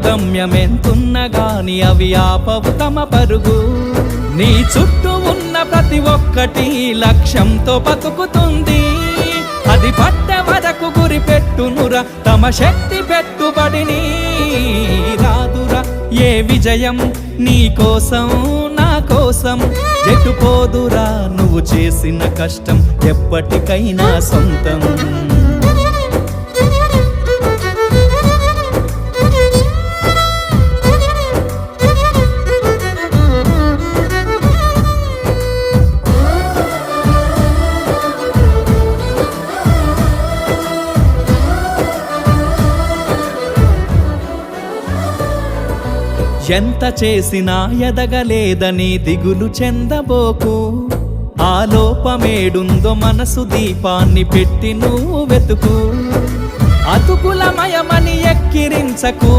గమ్యమెంతున్న గాని అవి ఆపవు తమ పరుగు. నీ చుట్టూ ఉన్న ప్రతి ఒక్కటి లక్ష్యంతో బతుకుతుంది. అది పట్టే వరకు గురి పెట్టునురా తమ శక్తి పెట్టుబడిని. రాదురా ఏ విజయం నీ కోసం నా కోసం, ఎటుపోదురా నువ్వు చేసిన కష్టం ఎప్పటికైనా సొంతం. ఎంత చేసినా ఎదగలేదని దిగులు చెందబోకు. ఆ లోపమేడుందో మనసు దీపాన్ని పెట్టి నువ్వు వెతుకు. అతుకులమయమని ఎక్కిరించకు.